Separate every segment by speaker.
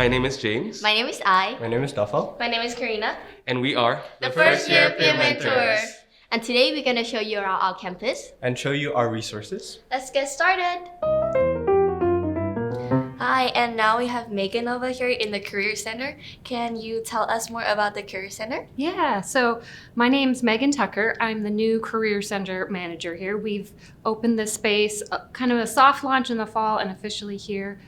Speaker 1: My name is James.
Speaker 2: My name is I.
Speaker 3: My name is Dafal.
Speaker 4: My name is Karina.
Speaker 1: And we are
Speaker 4: The First Year Peer Mentors.
Speaker 2: And today we're going to show you around our campus.
Speaker 3: And show you our resources.
Speaker 4: Let's get started. Hi, and now we have Megan over here in the Career Center. Can you tell us more about the Career Center?
Speaker 5: Yeah, so my name's Megan Tucker. I'm the new Career Center manager here. We've opened this space, kind of a soft launch in the fall and officially here.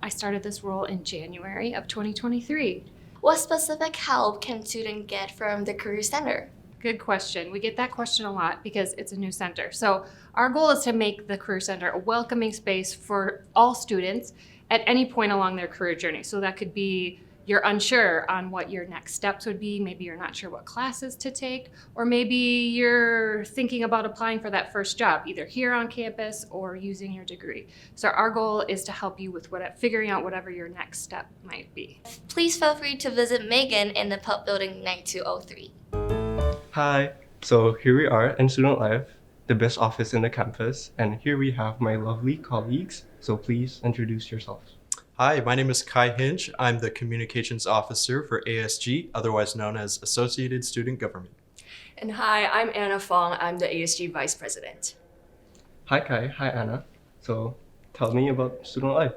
Speaker 5: I started this role in January of 2023.
Speaker 4: What specific help can students get from the Career Center?
Speaker 5: Good question. We get that question a lot because it's a new center. So our goal is to make the Career Center a welcoming space for all students at any point along their career journey. So that could be you're unsure on what your next steps would be, maybe you're not sure what classes to take, or maybe you're thinking about applying for that first job, either here on campus or using your degree. So our goal is to help you with figuring out whatever your next step might be.
Speaker 4: Please feel free to visit Megan in the Pub Building 9203.
Speaker 3: Hi. So here we are in Student Life, the best office in the campus, and here we have my lovely colleagues. So please introduce yourselves.
Speaker 6: Hi, my name is Kai Hinch. I'm the Communications Officer for ASG, otherwise known as Associated Student Government.
Speaker 7: And hi, I'm Anna Fong. I'm the ASG Vice President.
Speaker 3: Hi Kai, hi Anna. So tell me about Student Life.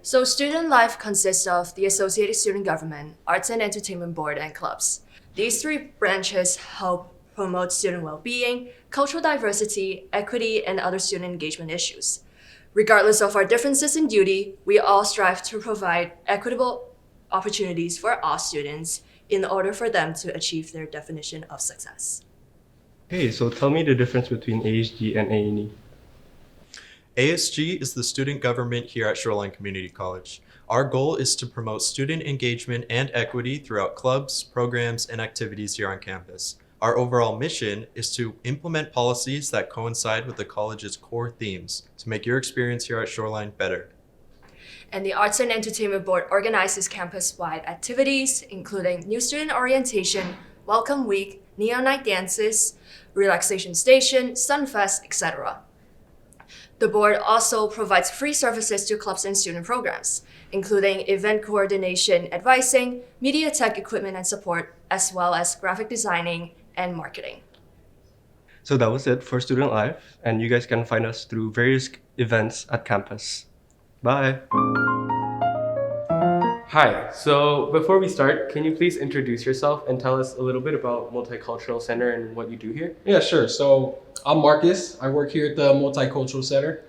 Speaker 7: So Student Life consists of the Associated Student Government, Arts and Entertainment Board, and clubs. These three branches help promote student well-being, cultural diversity, equity, and other student engagement issues. Regardless of our differences in duty, we all strive to provide equitable opportunities for all students in order for them to achieve their definition of success.
Speaker 3: Okay, so tell me the difference between ASG and A&E.
Speaker 6: ASG is the student government here at Shoreline Community College. Our goal is to promote student engagement and equity throughout clubs, programs, and activities here on campus. Our overall mission is to implement policies that coincide with the college's core themes to make your experience here at Shoreline better.
Speaker 7: And the Arts and Entertainment Board organizes campus-wide activities, including new student orientation, welcome week, neon night dances, relaxation station, sunfest, etc. The board also provides free services to clubs and student programs, including event coordination, advising, media tech equipment and support, as well as graphic designing and marketing.
Speaker 3: So that was it for Student Life, and you guys can find us through various events at campus. Bye!
Speaker 1: Hi. So before we start, can you please introduce yourself and tell us a little bit about Multicultural Center and what you do here?
Speaker 8: Yeah, sure. So I'm Marcus. I work here at the Multicultural Center.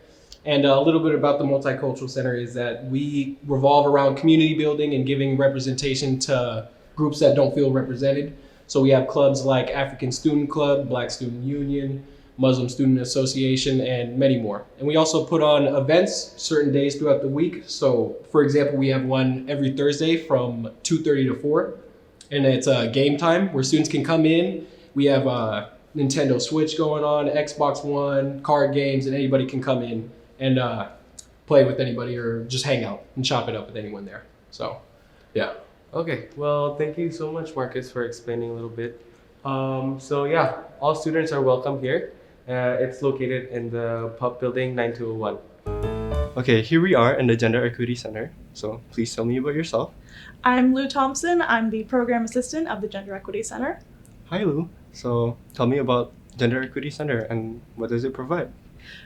Speaker 8: And a little bit about the Multicultural Center is that we revolve around community building and giving representation to groups that don't feel represented. So we have clubs like African Student Club, Black Student Union, Muslim Student Association, and many more. And we also put on events certain days throughout the week. So for example, we have one every Thursday from 2:30 to 4. And it's game time where students can come in. We have Nintendo Switch going on, Xbox One, card games, and anybody can come in and play with anybody or just hang out and chop it up with anyone there. So, yeah.
Speaker 1: Okay, well, thank you so much, Marcus, for explaining a little bit. So yeah, all students are welcome here. It's located in the Pub Building 9201.
Speaker 3: Okay, here we are in the Gender Equity Center. So please tell me about yourself.
Speaker 9: I'm Lou Thompson. I'm the Program Assistant of the Gender Equity Center.
Speaker 3: Hi Lou. So tell me about Gender Equity Center and what does it provide?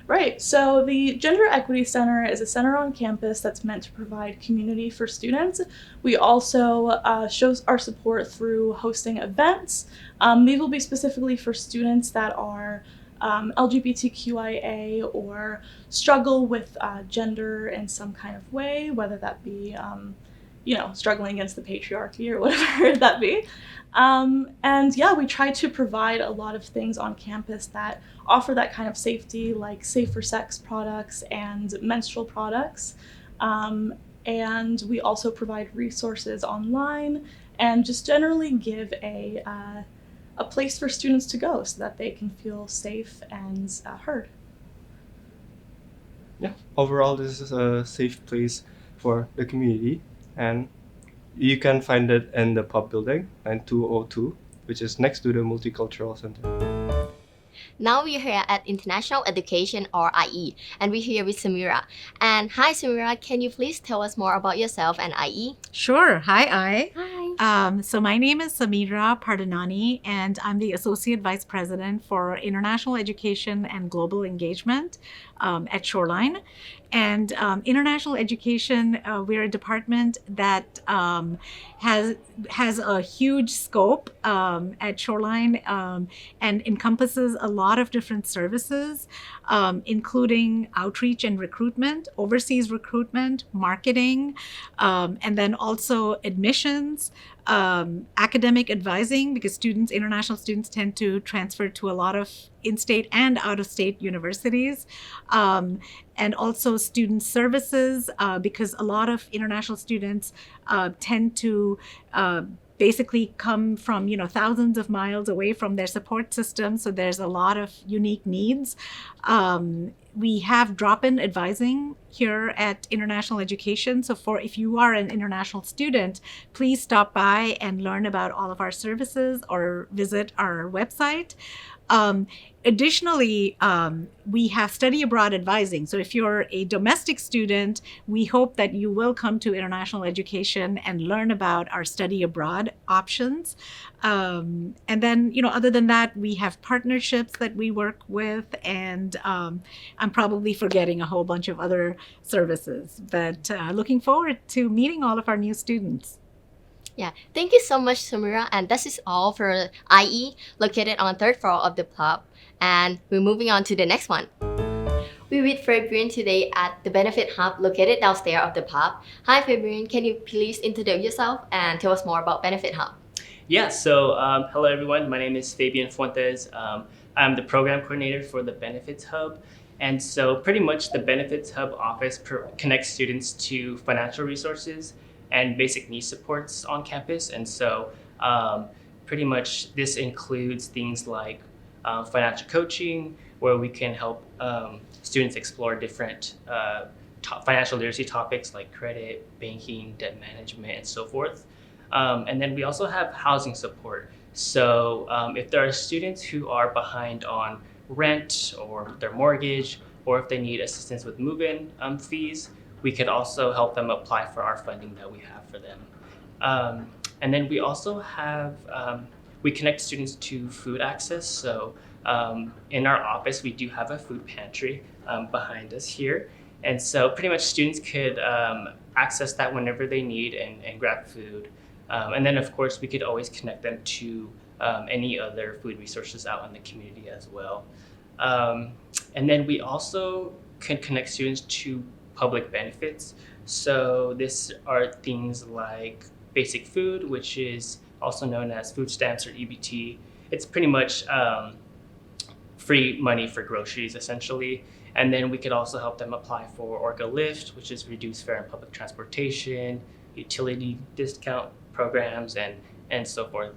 Speaker 9: Right, so the Gender Equity Center is a center on campus that's meant to provide community for students. We also show our support through hosting events. These will be specifically for students that are LGBTQIA or struggle with gender in some kind of way, whether that be struggling against the patriarchy or whatever that be. And yeah, we try to provide a lot of things on campus that offer that kind of safety, like safer sex products and menstrual products. And we also provide resources online and just generally give a place for students to go so that they can feel safe and heard.
Speaker 3: Yeah, overall this is a safe place for the community, and you can find it in the Pub Building 9202, which is next to the Multicultural Center.
Speaker 2: Now we're here at International Education or IE, and we're here with Samira. And hi Samira, can you please tell us more about yourself and IE?
Speaker 10: Sure. Hi, I.
Speaker 2: Hi.
Speaker 10: So my name is Samira Pardanani, and I'm the Associate Vice President for International Education and Global Engagement at Shoreline. And international education, we're a department that has a huge scope at Shoreline and encompasses a lot of different services, including outreach and recruitment, overseas recruitment, marketing, and then also admissions, academic advising, because international students tend to transfer to a lot of in-state and out-of-state universities, and also student services, because a lot of international students tend to basically come from thousands of miles away from their support system, so there's a lot of unique needs. We have drop-in advising here at International Education. So if you are an international student, please stop by and learn about all of our services or visit our website. Additionally, we have study abroad advising. So if you're a domestic student, we hope that you will come to International Education and learn about our study abroad options. And then, other than that, we have partnerships that we work with, and I'm probably forgetting a whole bunch of other services, but looking forward to meeting all of our new students.
Speaker 2: Yeah, thank you so much, Samira. And this is all for IE, located on third floor of the pub. And we're moving on to the next one. We're with Fabian today at the Benefit Hub, located downstairs of the pub. Hi, Fabian. Can you please introduce yourself and tell us more about Benefit Hub?
Speaker 11: Yeah, so hello everyone. My name is Fabian Fuentes. I'm the program coordinator for the Benefits Hub. And so pretty much the Benefits Hub office connects students to financial resources and basic needs supports on campus. And so pretty much this includes things like financial coaching, where we can help students explore different financial literacy topics like credit, banking, debt management, and so forth. And then we also have housing support. So if there are students who are behind on rent or their mortgage, or if they need assistance with move-in fees, we could also help them apply for our funding that we have for them. And then we also have, we connect students to food access. So in our office, we do have a food pantry behind us here. And so pretty much students could access that whenever they need and grab food. And then of course, we could always connect them to any other food resources out in the community as well. And then we also can connect students to public benefits. So this are things like basic food, which is also known as food stamps or EBT. It's pretty much free money for groceries, essentially. And then we could also help them apply for Orca Lift, which is reduced fare in public transportation, utility discount programs, and so forth.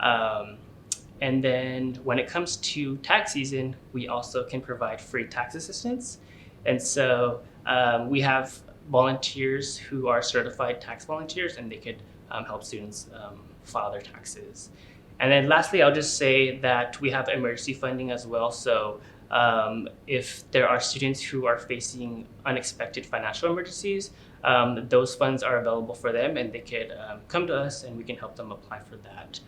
Speaker 11: And then when it comes to tax season, we also can provide free tax assistance. And so we have volunteers who are certified tax volunteers, and they could help students file their taxes. And then lastly, I'll just say that we have emergency funding as well. So if there are students who are facing unexpected financial emergencies, those funds are available for them, and they could come to us and we can help them apply for that.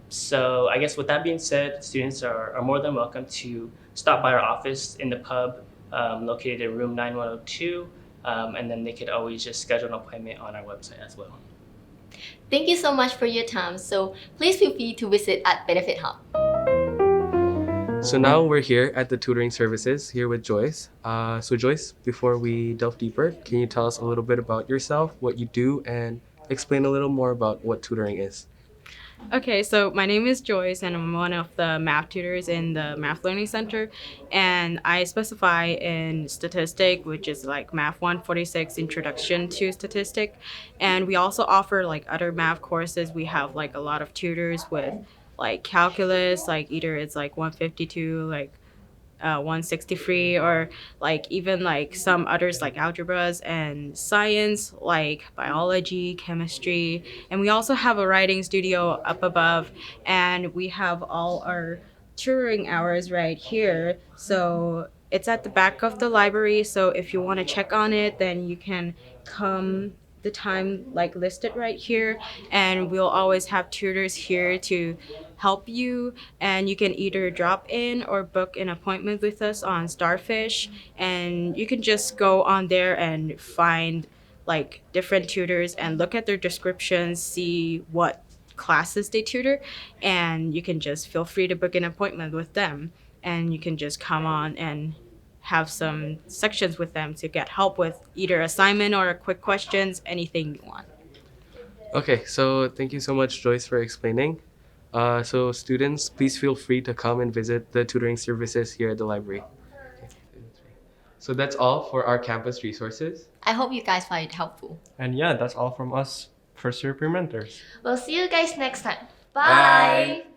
Speaker 11: So I guess with that being said, students are more than welcome to stop by our office in the pub located in room 9102, and then they could always just schedule an appointment on our website as well.
Speaker 2: Thank you so much for your time. So please feel free to visit at Benefit Hub.
Speaker 1: So now we're here at the tutoring services here with Joyce. So Joyce, before we delve deeper, can you tell us a little bit about yourself, what you do, and explain a little more about what tutoring is?
Speaker 12: Okay, so my name is Joyce, and I'm one of the math tutors in the Math Learning Center, and I specify in statistic, which is like Math 146 Introduction to Statistic, and we also offer like other math courses. We have like a lot of tutors with like calculus, like either it's like 152, like 163, or like even like some others like algebras and science like biology, chemistry, and we also have a writing studio up above, and we have all our tutoring hours right here. So it's at the back of the library. So if you want to check on it, then you can come the time like listed right here, and we'll always have tutors here to help you, and you can either drop in or book an appointment with us on Starfish, and you can just go on there and find like different tutors and look at their descriptions, see what classes they tutor, and you can just feel free to book an appointment with them, and you can just come on and have some sections with them to get help with either assignment or quick questions, anything you want.
Speaker 1: Okay, so thank you so much, Joyce, for explaining. So students, please feel free to come and visit the tutoring services here at the library. So that's all for our campus resources.
Speaker 2: I hope you guys find it helpful.
Speaker 3: And yeah, that's all from us, first year pre-mentors.
Speaker 2: We'll see you guys next time.
Speaker 1: Bye.
Speaker 2: Bye.